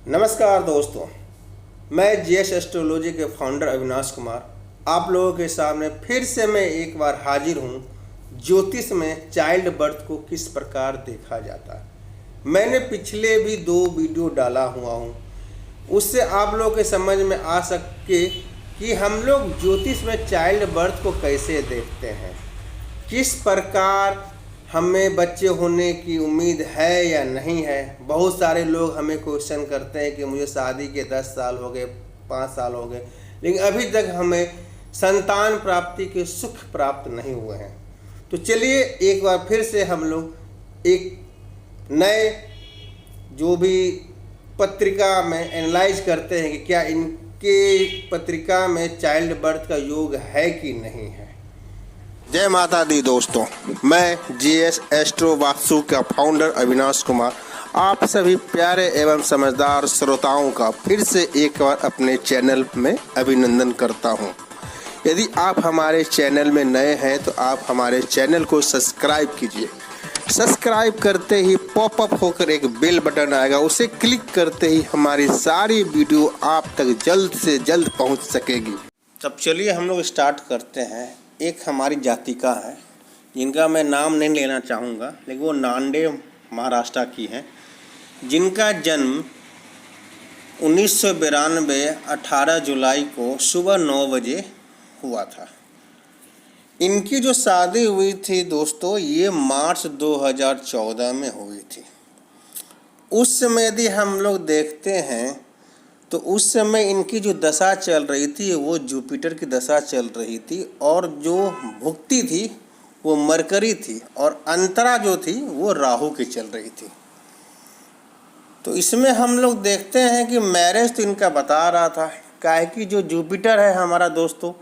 नमस्कार दोस्तों, मैं जीएस एस्ट्रोलॉजी के फाउंडर अविनाश कुमार आप लोगों के सामने फिर से मैं एक बार हाजिर हूँ। ज्योतिष में चाइल्ड बर्थ को किस प्रकार देखा जाता है मैंने पिछले भी 2 वीडियो डाला हुआ हूँ, उससे आप लोगों के समझ में आ सके कि हम लोग ज्योतिष में चाइल्ड बर्थ को कैसे देखते हैं, किस प्रकार हमें बच्चे होने की उम्मीद है या नहीं है। बहुत सारे लोग हमें क्वेश्चन करते हैं कि मुझे शादी के 10 साल हो गए, 5 साल हो गए, लेकिन अभी तक हमें संतान प्राप्ति के सुख प्राप्त नहीं हुए हैं। तो चलिए एक बार फिर से हम लोग एक नए जो भी पत्रिका में एनालाइज करते हैं कि क्या इनके पत्रिका में चाइल्ड बर्थ का योग है कि नहीं है। जय माता दी दोस्तों, मैं जीएस एस्ट्रो वास्तु का फाउंडर अविनाश कुमार आप सभी प्यारे एवं समझदार श्रोताओं का फिर से एक बार अपने चैनल में अभिनंदन करता हूं। यदि आप हमारे चैनल में नए हैं तो आप हमारे चैनल को सब्सक्राइब कीजिए। सब्सक्राइब करते ही पॉपअप होकर एक बेल बटन आएगा, उसे क्लिक करते ही हमारी सारी वीडियो आप तक जल्द से जल्द पहुंच सकेगी। तब चलिए हम लोग स्टार्ट करते हैं। एक हमारी जातिका है जिनका मैं नाम नहीं लेना चाहूँगा, लेकिन वो नांदेड़ महाराष्ट्र की हैं, जिनका जन्म 1992 18 जुलाई को सुबह 9 बजे हुआ था। इनकी जो शादी हुई थी दोस्तों, ये मार्च 2014 में हुई थी। उस समय यदि हम लोग देखते हैं तो उस समय इनकी जो दशा चल रही थी वो जुपिटर की दशा चल रही थी, और जो भुक्ति थी वो मरकरी थी, और अंतरा जो थी वो राहु की चल रही थी। तो इसमें हम लोग देखते हैं कि मैरिज तो इनका बता रहा था, काहे कि जो जुपिटर है हमारा दोस्तों,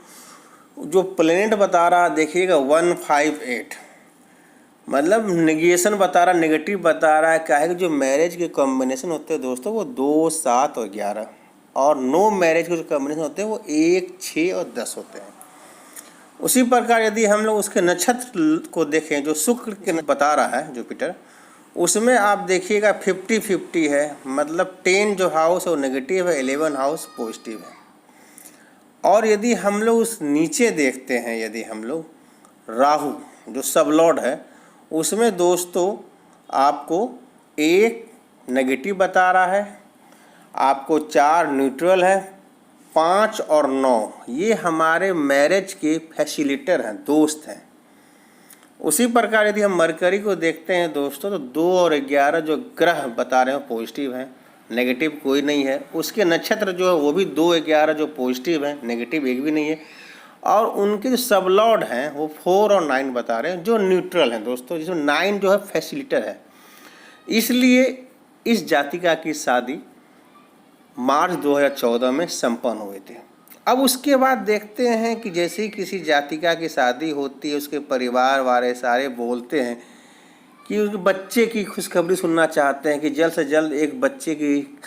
जो प्लेनेट बता रहा देखिएगा 158, मतलब निगेशन बता रहा, नेगेटिव बता रहा है। काहे कि जो मैरिज के कॉम्बिनेशन होते हैं दोस्तों वो 2, 7 और 11, और नो मैरिज के जो कॉम्बिनेशन होते हैं वो 1, 6 और 10 होते हैं। उसी प्रकार यदि हम लोग उसके नक्षत्र को देखें जो शुक्र के बता रहा है जुपिटर, उसमें आप देखिएगा 50-50 है, मतलब 10 जो हाउस है वो नेगेटिव है, 11 हाउस पॉजिटिव है। और यदि हम लोग उस नीचे देखते हैं, यदि हम लोग राहु जो सबलॉर्ड है, उसमें दोस्तों आपको 1 नेगेटिव बता रहा है, आपको 4 न्यूट्रल है, 5 और 9 ये हमारे मैरिज के फैसिलिटर हैं, दोस्त हैं। उसी प्रकार यदि हम मरकरी को देखते हैं दोस्तों, तो 2 और 11 जो ग्रह बता रहे हैं पॉजिटिव हैं, नेगेटिव कोई नहीं है। उसके नक्षत्र जो है वो भी 2, 11 जो पॉजिटिव हैं, नेगेटिव एक भी नहीं है। और उनके जो सबलॉर्ड हैं वो 4 और 9 बता रहे हैं जो न्यूट्रल हैं दोस्तों, जिसमें 9 जो है फैसिलिटर है। इसलिए इस जातिका की शादी मार्च 2014 में संपन्न हुए थे। अब उसके बाद देखते हैं कि जैसे ही किसी जातिका की शादी होती है, उसके परिवार वाले सारे बोलते हैं कि उस बच्चे की खुशखबरी सुनना चाहते हैं कि जल्द से जल्द एक बच्चे की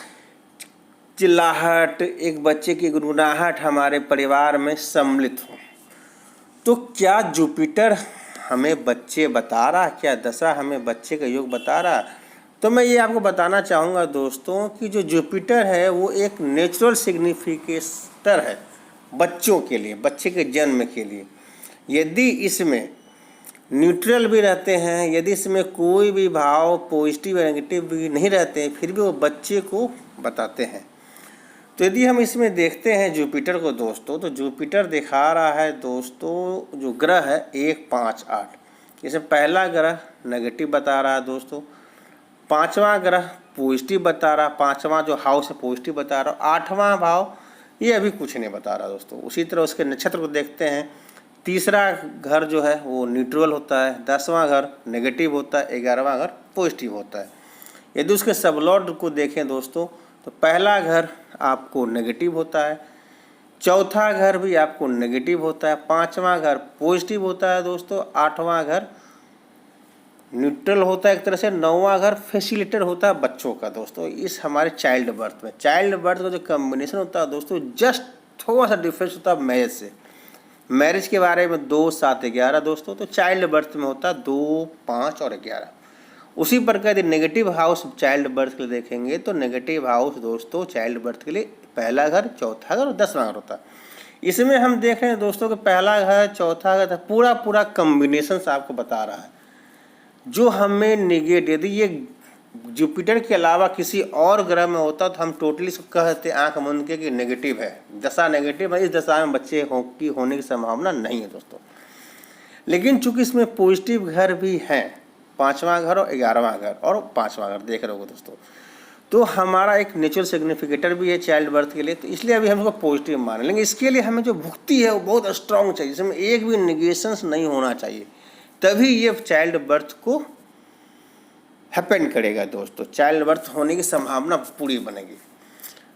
चिल्लाहट, एक बच्चे की गुनगुनाहट हमारे परिवार में सम्मिलित हो। तो क्या जुपिटर हमें बच्चे बता रहा, क्या दशा हमें बच्चे का योग बता रहा? तो मैं ये आपको बताना चाहूँगा दोस्तों कि जो जुपिटर है वो एक नेचुरल सिग्निफिकेटर है बच्चों के लिए, बच्चे के जन्म के लिए। यदि इसमें न्यूट्रल भी रहते हैं, यदि इसमें कोई भी भाव पॉजिटिव या नेगेटिव भी नहीं रहते हैं, फिर भी वो बच्चे को बताते हैं। तो यदि हम इसमें देखते हैं जुपिटर को दोस्तों, तो जुपिटर दिखा रहा है दोस्तों जो ग्रह है 1, 5, 8। इसमें पहला ग्रह नेगेटिव बता रहा है दोस्तों, 5वां ग्रह पॉजिटिव बता रहा, 5वां जो हाउस है पॉजिटिव बता रहा, 8वां भाव ये अभी कुछ नहीं बता रहा दोस्तों। उसी तरह उसके नक्षत्र को देखते हैं, तीसरा घर जो है वो न्यूट्रल होता है, 10वां घर नेगेटिव होता है, 11वां घर पॉजिटिव होता है। यदि उसके सबलॉर्ड को देखें दोस्तों, तो पहला घर आपको नेगेटिव होता है, चौथा घर भी आपको नेगेटिव होता है, 5वां घर पॉजिटिव होता है दोस्तों, 8वां घर न्यूट्रल होता है एक तरह से, 9वां घर फैसिलिटर होता है बच्चों का दोस्तों। इस हमारे चाइल्ड बर्थ में, चाइल्ड बर्थ का जो कम्बिनेशन होता है दोस्तों, जस्ट थोड़ा सा डिफरेंस होता है मैरिज से। मैरिज के बारे में 2, 7, 11 दोस्तों, तो चाइल्ड बर्थ में होता है 2, 5 और 11। उसी प्रकार यदि नेगेटिव हाउस चाइल्ड बर्थ के लिए देखेंगे तो नेगेटिव हाउस दोस्तों चाइल्ड बर्थ के लिए पहला घर, चौथा घर और 10वां घर होता है। इसमें हम देख रहे हैं दोस्तों कि पहला घर, चौथा घर पूरा पूरा कम्बिनेशन आपको बता रहा है जो हमें निगेट, यदि ये जुपिटर के अलावा किसी और ग्रह में होता तो हम टोटली कहते आंख मूंद के कि नेगेटिव है, दशा नेगेटिव है, इस दशा में बच्चे होने की संभावना नहीं है दोस्तों। लेकिन चूंकि इसमें पॉजिटिव घर भी हैं, 5वां घर और 11वां घर और 5वां घर देख रहे हो दोस्तों, तो हमारा एक नेचुरल सिग्निफिकेटर भी है चाइल्ड बर्थ के लिए, तो इसलिए अभी हम इसको पॉजिटिव माने। लेकिन इसके लिए हमें जो भुक्ति है वो बहुत स्ट्रांग चाहिए, जिसमें एक भी निगेशंस नहीं होना चाहिए, तभी ये चाइल्ड बर्थ को हैपन करेगा दोस्तों, चाइल्ड बर्थ होने की संभावना पूरी बनेगी।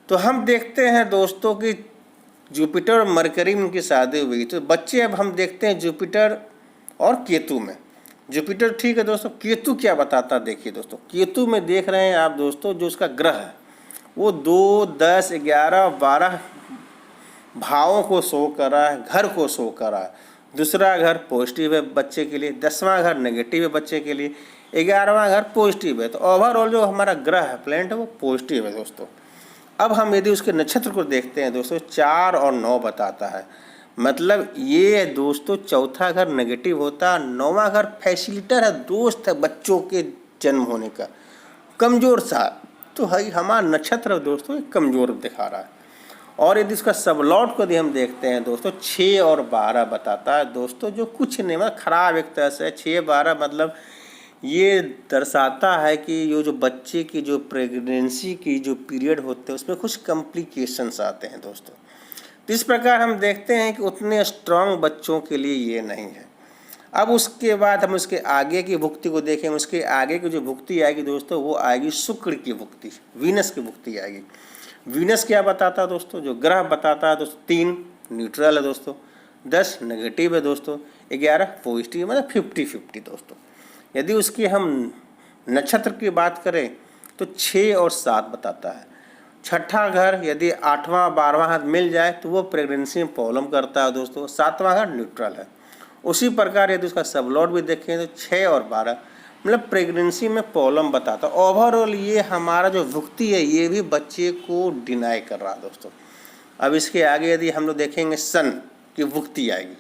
तो हम देखते हैं दोस्तों कि जुपिटर और मरकरी में उनकी शादी हुई, तो बच्चे अब हम देखते हैं जुपिटर और केतु में। जुपिटर ठीक है दोस्तों, केतु क्या बताता देखिए दोस्तों, केतु में देख रहे हैं आप दोस्तों जो उसका ग्रह है वो 2, 10, 11, 12 भावों को शो कर रहा है, घर को शो कर रहा है। दूसरा घर पॉजिटिव है बच्चे के लिए, 10वां घर नेगेटिव है बच्चे के लिए, 11वां घर पॉजिटिव है। तो ओवरऑल जो हमारा ग्रह है, प्लैनेट है, वो पॉजिटिव है दोस्तों। अब हम यदि उसके नक्षत्र को देखते हैं दोस्तों, 4 और 9 बताता है, मतलब ये दोस्तों चौथा घर नेगेटिव होता है, 9वां घर फैसिलिटर है, दोस्त है बच्चों के जन्म होने का, कमज़ोर सा, तो है हमारा नक्षत्र दोस्तों कमज़ोर दिखा रहा है। और यदि इसका सबलॉट को यदि हम देखते हैं दोस्तों, 6 और 12 बताता है दोस्तों, जो कुछ नहीं मतलब खराब एक तरह से। 6, 12 मतलब ये दर्शाता है कि ये जो बच्चे की जो प्रेगनेंसी की जो पीरियड होते हैं उसमें कुछ कॉम्प्लिकेशंस आते हैं दोस्तों। तो इस प्रकार हम देखते हैं कि उतने स्ट्रांग बच्चों के लिए ये नहीं है। अब उसके बाद हम उसके आगे की भुक्ति को देखें, उसके आगे की जो भुक्ति आएगी दोस्तों वो आएगी शुक्र की भुक्ति, वीनस की भुक्ति आएगी। वीनस क्या बताता है दोस्तों, जो ग्रह बताता है दोस्तों, 3 न्यूट्रल है दोस्तों, 10 नेगेटिव है दोस्तों, 11 पॉजिटिव, मतलब 50-50 दोस्तों। यदि उसकी हम नक्षत्र की बात करें तो 6 और 7 बताता है। छठा घर यदि 8वां 12वां हाथ मिल जाए तो वो प्रेगनेंसी में प्रॉब्लम करता है दोस्तों, 7वां घर न्यूट्रल है। उसी प्रकार यदि उसका सबलॉट भी देखें तो 6 और 12 मतलब प्रेगनेंसी में प्रॉब्लम बताता है। ओवरऑल ये हमारा जो भुक्ति है ये भी बच्चे को डिनाई कर रहा है दोस्तों। अब इसके आगे यदि हम लोग देखेंगे सन की भुक्ति आएगी,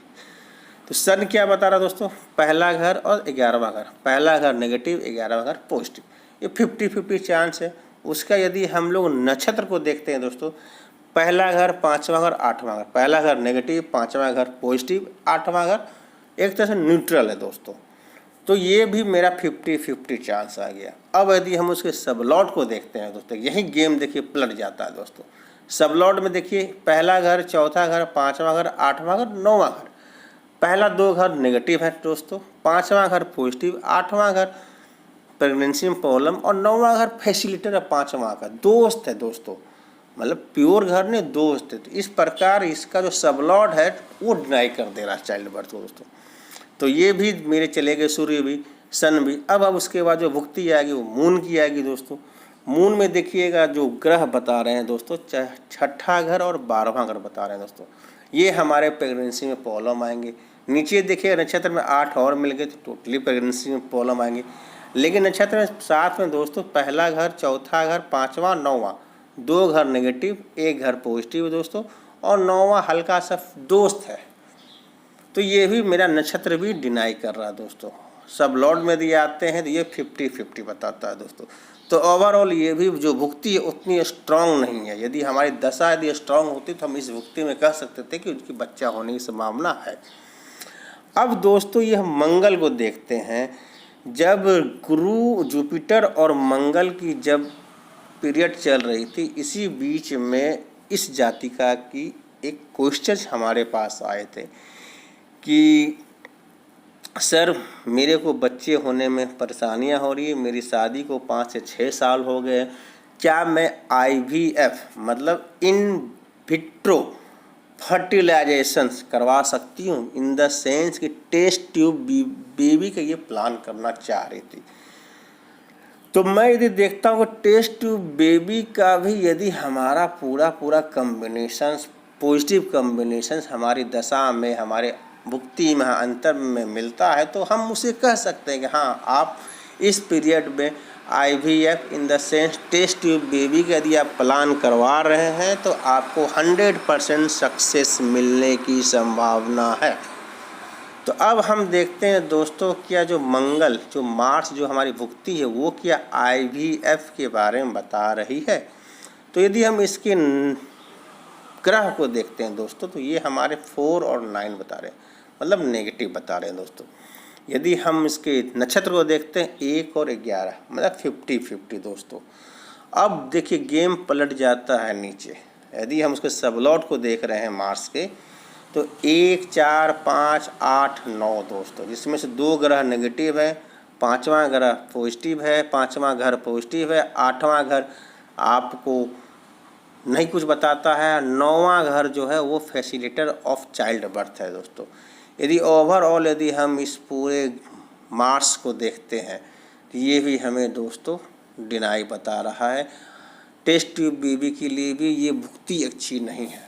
तो सन क्या बता रहा दोस्तों, पहला घर और 11वां घर, पहला घर नेगेटिव, 11वां घर पॉजिटिव, ये 50-50 चांस है। उसका यदि हम लोग नक्षत्र को देखते हैं दोस्तों, पहला घर, 5वां घर, 8वां घर, पहला घर नेगेटिव, 5वां घर पॉजिटिव, 8वां घर एक तरह से न्यूट्रल है दोस्तों। तो ये भी मेरा 50-50 चांस आ गया। अब यदि हम उसके सबलॉट को देखते हैं दोस्तों, यही गेम देखिए पलट जाता है दोस्तों। सबलॉट में देखिए पहला घर, चौथा घर, 5वां घर, 8वां घर, 9वां घर, पहला 2 घर नेगेटिव है दोस्तों, 5वां घर पॉजिटिव, 8वां घर प्रेगनेंसी में प्रॉब्लम और 9वां घर फैसिलिटर है, 5वां घर दोस्त है दोस्तों, मतलब प्योर घर ने दोस्त है। तो इस प्रकार इसका जो सबलॉट है वो डिनाई कर दे रहा है चाइल्ड बर्थ को दोस्तों। तो ये भी मेरे चले गए, सूर्य भी, सन भी। अब उसके बाद जो भुक्ति आएगी वो मून की आएगी दोस्तों। मून में देखिएगा जो ग्रह बता रहे हैं दोस्तों, छठा घर और 12वां घर बता रहे हैं दोस्तों, ये हमारे प्रेगनेंसी में प्रॉब्लम आएंगे। नीचे देखिए नक्षत्र में 8 और मिल गए तो टोटली प्रेगनेंसी में प्रॉब्लम आएंगे। लेकिन नक्षत्र में साथ में दोस्तों पहला घर, चौथा घर, 5वां, 9वां, 2 घर नेगेटिव, 1 घर पॉजिटिव दोस्तों, और 9वां हल्का सा दोस्त है। तो ये भी मेरा नक्षत्र भी डिनाई कर रहा है दोस्तों। सब लॉर्ड में दिए आते हैं तो ये 50-50 बताता है दोस्तों। तो ओवरऑल ये भी जो भुक्ति है उतनी स्ट्रांग नहीं है। यदि हमारी दशा यदि स्ट्रांग होती तो हम इस भुक्ति में कह सकते थे कि उनकी बच्चा होने की संभावना है। अब दोस्तों ये हम मंगल को देखते हैं। जब गुरु, जुपिटर और मंगल की जब पीरियड चल रही थी, इसी बीच में इस जातिका की एक क्वेश्चन हमारे पास आए थे कि सर मेरे को बच्चे होने में परेशानियां हो रही है, मेरी शादी को 5 से 6 साल हो गए, क्या मैं IVF मतलब इन विट्रो फर्टिलाइजेशन करवा सकती हूँ, इन द सेंस कि टेस्ट ट्यूब बेबी का ये प्लान करना चाह रही थी। तो मैं यदि देखता हूँ कि टेस्ट ट्यूब बेबी का भी यदि हमारा पूरा कम्बिनेशन, पॉजिटिव कम्बिनेशन हमारी दशा में, हमारे भुक्ति में, अंतर में मिलता है, तो हम उसे कह सकते हैं कि हाँ आप इस पीरियड में IVF in the sense test tube baby का यदि आप प्लान करवा रहे हैं तो आपको 100% सक्सेस मिलने की संभावना है। तो अब हम देखते हैं दोस्तों, क्या जो मार्स जो हमारी भुक्ति है वो क्या IVF के बारे में बता रही है। तो यदि हम इसके ग्रह को देखते हैं दोस्तों, तो ये हमारे 4 और 9 बता रहे हैं, मतलब नेगेटिव बता रहे हैं दोस्तों। यदि हम इसके नक्षत्र को देखते हैं 1 और 11, मतलब 50-50 दोस्तों। अब देखिए गेम पलट जाता है नीचे। यदि हम उसके सबलॉट को देख रहे हैं मार्स के, तो 1, 4, 5, 8, 9 दोस्तों, जिसमें से 2 ग्रह नेगेटिव है, 5वां ग्रह पॉजिटिव है, 5वां घर पॉजिटिव है, 8वां घर आपको नहीं कुछ बताता है, 9वां घर जो है वो फैसिलिटेटर ऑफ चाइल्ड बर्थ है दोस्तों। यदि ओवरऑल यदि हम इस पूरे मार्स को देखते हैं तो ये भी हमें दोस्तों डिनाई बता रहा है। टेस्ट ट्यूब बेबी के लिए भी ये भुक्ति अच्छी नहीं है।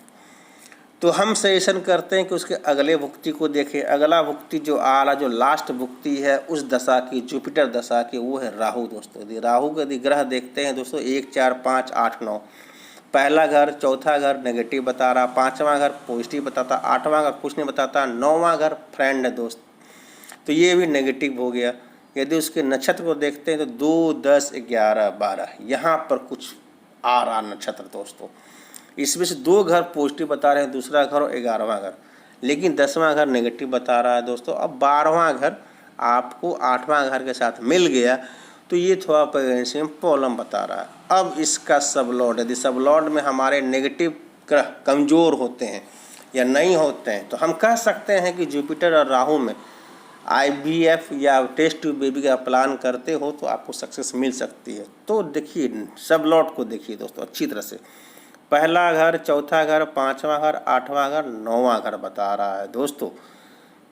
तो हम सजेशन करते हैं कि उसके अगले भुक्ति को देखें। अगला भुक्ति जो आ रहा, जो लास्ट भुक्ति है उस दशा की, जुपिटर दशा की, वो है राहु दोस्तों। यदि राहु का यदि ग्रह देखते हैं दोस्तों 1, 4, 5, 8, 9, पहला घर, चौथा घर नेगेटिव बता रहा, 5वां घर पॉजिटिव बताता, 8वां घर कुछ नहीं बताता, 9वां घर फ्रेंड है दोस्त, तो ये भी नेगेटिव हो गया। यदि उसके नक्षत्र को देखते हैं तो 2, 10, 11, 12 यहाँ पर कुछ आ रहा नक्षत्र दोस्तों। इसमें से 2 घर पॉजिटिव बता रहे हैं, दूसरा घर और 11वां घर, लेकिन 10वां घर नेगेटिव बता रहा है दोस्तों। अब 12वां घर आपको 8वां घर के साथ मिल गया, तो ये थोड़ा प्रेगनेंसी में प्रॉब्लम बता रहा है। अब इसका सबलॉर्ड, यदि सबलॉर्ड में हमारे नेगेटिव ग्रह कमज़ोर होते हैं या नहीं होते हैं, तो हम कह सकते हैं कि जुपिटर और राहु में IVF या टेस्ट ट्यूब बेबी का प्लान करते हो तो आपको सक्सेस मिल सकती है। तो देखिए सबलॉट को देखिए दोस्तों अच्छी तरह से। पहला घर, चौथा घर, 5वां घर, 8वां घर, 9वां घर बता रहा है दोस्तों।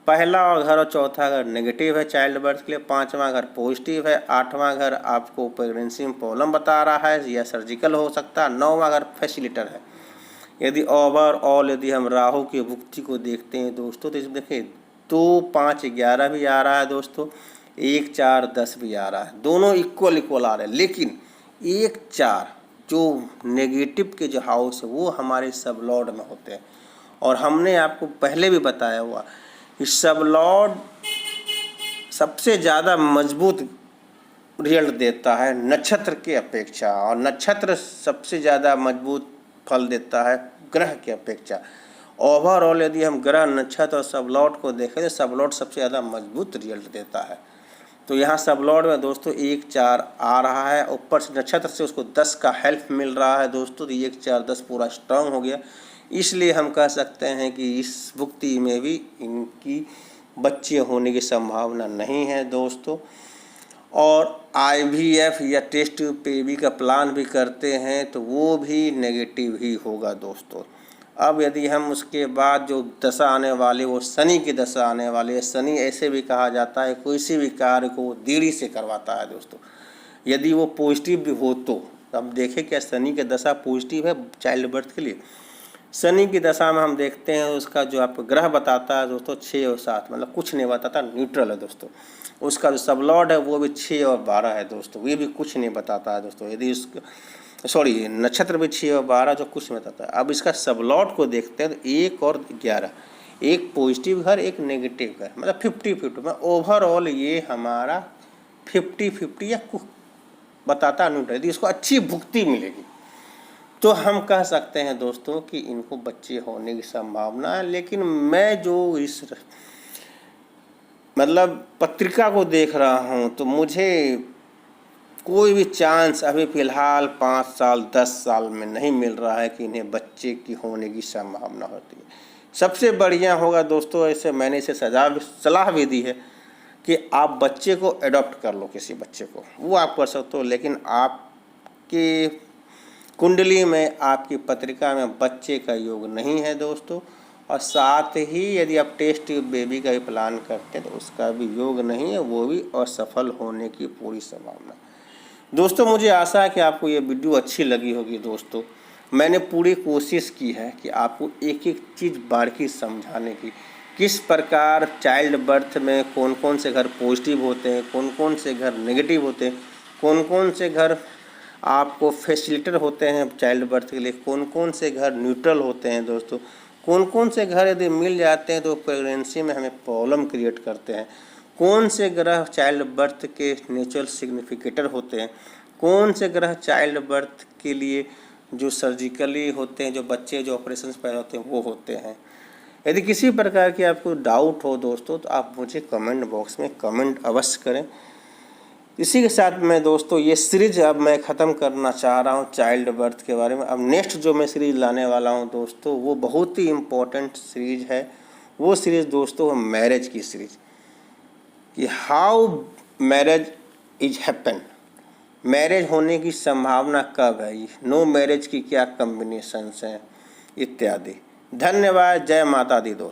पहला और घर और चौथा घर नेगेटिव है चाइल्ड बर्थ के लिए, 5वां घर पॉजिटिव है, 8वां घर आपको प्रेगनेंसी में प्रॉब्लम बता रहा है या सर्जिकल हो सकता है, 9वां घर फैसिलिटर है। यदि ओवरऑल यदि हम राहु की भुक्ति को देखते हैं दोस्तों, तो इसमें देखिए 2, 5, 11 भी आ रहा है दोस्तों, 1, 4, 10 भी आ रहा है, दोनों इक्वल आ रहे हैं। लेकिन 1, 4 जो नेगेटिव के जो हाउस है वो हमारे सबलॉर्ड में होते हैं, और हमने आपको पहले भी बताया हुआ इस सबलॉर्ड सबसे ज़्यादा मजबूत रिजल्ट देता है नक्षत्र की अपेक्षा, और नक्षत्र सबसे ज़्यादा मजबूत फल देता है ग्रह की अपेक्षा। ओवरऑल यदि हम ग्रह, नक्षत्र और सबलॉर्ड को देखें तो सबलॉर्ड सबसे ज़्यादा मजबूत रिजल्ट देता है। तो यहाँ सबलॉर्ड में दोस्तों 1, 4 आ रहा है, ऊपर से नक्षत्र से उसको 10 का हेल्प मिल रहा है दोस्तों, तो 1, 4, 10 पूरा स्ट्रांग हो गया। इसलिए हम कह सकते हैं कि इस भुक्ति में भी इनकी बच्चे होने की संभावना नहीं है दोस्तों। और IVF या टेस्ट ट्यूब बेबी का प्लान भी करते हैं तो वो भी नेगेटिव ही होगा दोस्तों। अब यदि हम उसके बाद जो दशा आने वाली, वो शनि की दशा आने वाली है। शनि ऐसे भी कहा जाता है किसी भी कार्य को देरी से करवाता है दोस्तों। यदि वो पॉजिटिव भी हो तो अब देखें क्या शनि की दशा पॉजिटिव है चाइल्ड बर्थ के लिए। शनि की दशा में हम देखते हैं उसका जो आपको ग्रह बताता है दोस्तों 6 और 7, मतलब कुछ नहीं बताता, न्यूट्रल है दोस्तों। उसका जो सबलॉर्ड है वो भी 6 और 12 है दोस्तों, ये भी कुछ नहीं बताता है दोस्तों। यदि उसका नक्षत्र भी 6 और 12 जो कुछ नहीं बताता है। अब इसका सबलॉर्ड को देखते हैं तो 1 और 11, एक पॉजिटिव घर, एक नेगेटिव घर, मतलब 50-50 में ओवरऑल ये हमारा 50-50 या कुछ बताता है न्यूट्रल। यदि इसको अच्छी भुक्ति मिलेगी तो हम कह सकते हैं दोस्तों कि इनको बच्चे होने की संभावना है। लेकिन मैं जो इस मतलब पत्रिका को देख रहा हूँ तो मुझे कोई भी चांस अभी फ़िलहाल 5 साल 10 साल में नहीं मिल रहा है कि इन्हें बच्चे की होने की संभावना होती है। सबसे बढ़िया होगा दोस्तों, ऐसे मैंने इसे सलाह भी दी है कि आप बच्चे को अडॉप्ट कर लो, किसी बच्चे को, वो आप कर सकते हो। लेकिन आपकी कुंडली में, आपकी पत्रिका में बच्चे का योग नहीं है दोस्तों, और साथ ही यदि आप टेस्ट ट्यूब बेबी का भी प्लान करते हैं तो उसका भी योग नहीं है, वो भी असफल होने की पूरी संभावना। दोस्तों मुझे आशा है कि आपको ये वीडियो अच्छी लगी होगी दोस्तों। मैंने पूरी कोशिश की है कि आपको एक एक चीज़ बारीकी समझाने की, किस प्रकार चाइल्ड बर्थ में कौन कौन से घर पॉजिटिव होते हैं, कौन कौन से घर नेगेटिव होते हैं, कौन कौन से घर आपको फैसिलिटेटर होते हैं चाइल्ड बर्थ के लिए, कौन कौन से घर न्यूट्रल होते हैं दोस्तों, कौन कौन से घर यदि मिल जाते हैं तो प्रेगनेंसी में हमें प्रॉब्लम क्रिएट करते हैं, कौन से ग्रह चाइल्ड बर्थ के नेचुरल सिग्निफिकेटर होते हैं, कौन से ग्रह चाइल्ड बर्थ के लिए जो सर्जिकली होते हैं, जो बच्चे जो ऑपरेशन पैदा होते हैं वो होते हैं। यदि किसी प्रकार की आपको डाउट हो दोस्तों तो आप मुझे कमेंट बॉक्स में कमेंट अवश्य करें। इसी के साथ मैं दोस्तों ये सीरीज अब मैं ख़त्म करना चाह रहा हूँ चाइल्ड बर्थ के बारे में। अब नेक्स्ट जो मैं सीरीज लाने वाला हूँ दोस्तों वो बहुत ही इम्पोर्टेंट सीरीज है। वो सीरीज दोस्तों मैरिज की सीरीज, कि how marriage is happen, marriage होने की संभावना कब है, नो मैरिज की क्या कम्बिनेशंस हैं इत्यादि। धन्यवाद। जय माता दी दोस्तों।